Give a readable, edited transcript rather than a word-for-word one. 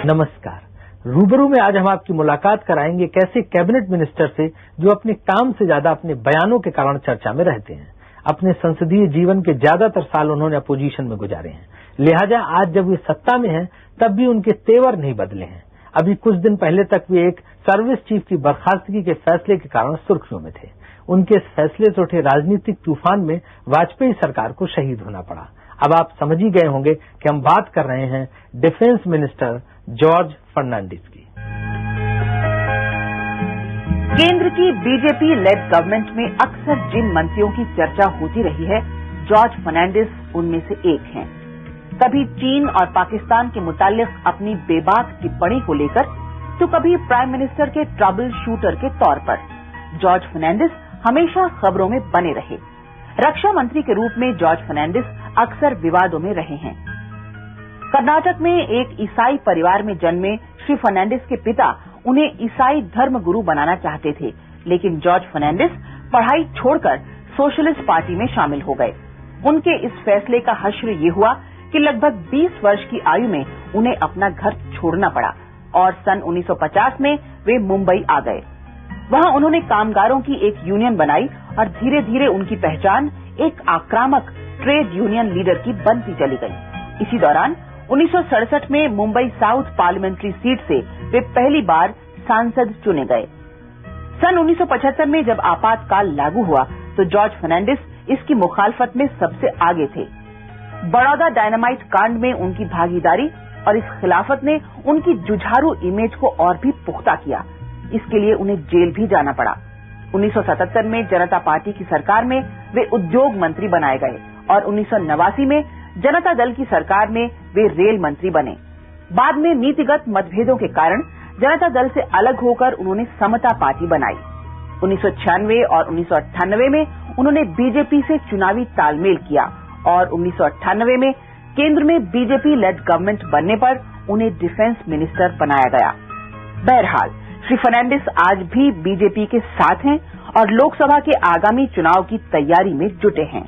नमस्कार। रूबरू में आज हम आपकी मुलाकात कराएंगे एक ऐसे कैबिनेट मिनिस्टर से जो अपने काम से ज्यादा अपने बयानों के कारण चर्चा में रहते हैं। अपने संसदीय जीवन के ज्यादातर साल उन्होंने अपोजिशन में गुजारे हैं, लिहाजा आज जब वे सत्ता में हैं तब भी उनके तेवर नहीं बदले हैं। अभी कुछ दिन पहले तक वे एक सर्विस चीफ की बर्खास्तगी के फैसले के कारण सुर्खियों में थे। उनके इस फैसले से उठे राजनीतिक तूफान में वाजपेयी सरकार को शहीद होना पड़ा। अब आप समझ ही गए होंगे कि हम बात कर रहे हैं डिफेंस मिनिस्टर जॉर्ज फर्नांडिस की। केंद्र की बीजेपी लेड गवर्नमेंट में अक्सर जिन मंत्रियों की चर्चा होती रही है, जॉर्ज फर्नांडिस उनमें से एक हैं। कभी चीन और पाकिस्तान के मुताल्लिक अपनी बेबाक टिप्पणी को लेकर, तो कभी प्राइम मिनिस्टर के ट्रबल शूटर के तौर पर जॉर्ज फर्नांडिस हमेशा खबरों में बने रहे। रक्षा मंत्री के रूप में जॉर्ज फर्नांडिस अक्सर विवादों में रहे हैं। कर्नाटक में एक ईसाई परिवार में जन्मे श्री फर्नांडिस के पिता उन्हें ईसाई धर्म गुरु बनाना चाहते थे, लेकिन जॉर्ज फर्नांडिस पढ़ाई छोड़कर सोशलिस्ट पार्टी में शामिल हो गए। उनके इस फैसले का हश्र ये हुआ कि लगभग 20 वर्ष की आयु में उन्हें अपना घर छोड़ना पड़ा और सन 1950 में वे मुंबई आ गए। वहां उन्होंने कामगारों की एक यूनियन बनाई और धीरे धीरे उनकी पहचान एक आक्रामक ट्रेड यूनियन लीडर की बनती चली गई। इसी दौरान 1967 में मुंबई साउथ पार्लियामेंट्री सीट से वे पहली बार सांसद चुने गए। सन 1975 में जब आपातकाल लागू हुआ तो जॉर्ज फर्नांडिस इसकी मुखालफत में सबसे आगे थे। बड़ौदा डायनामाइट कांड में उनकी भागीदारी और इस खिलाफत ने उनकी जुझारू इमेज को और भी पुख्ता किया। इसके लिए उन्हें जेल भी जाना पड़ा। 1977 में जनता पार्टी की सरकार में वे उद्योग मंत्री बनाए गए और 1989 में जनता दल की सरकार में वे रेल मंत्री बने। बाद में नीतिगत मतभेदों के कारण जनता दल से अलग होकर उन्होंने समता पार्टी बनाई। 1996 और 1998 में उन्होंने बीजेपी से चुनावी तालमेल किया और 1998 में केंद्र में बीजेपी लेड गवर्नमेंट बनने पर उन्हें डिफेंस मिनिस्टर बनाया गया। बहरहाल श्री फर्नांडिस आज भी बीजेपी के साथ हैं और लोकसभा के आगामी चुनाव की तैयारी में जुटे हैं।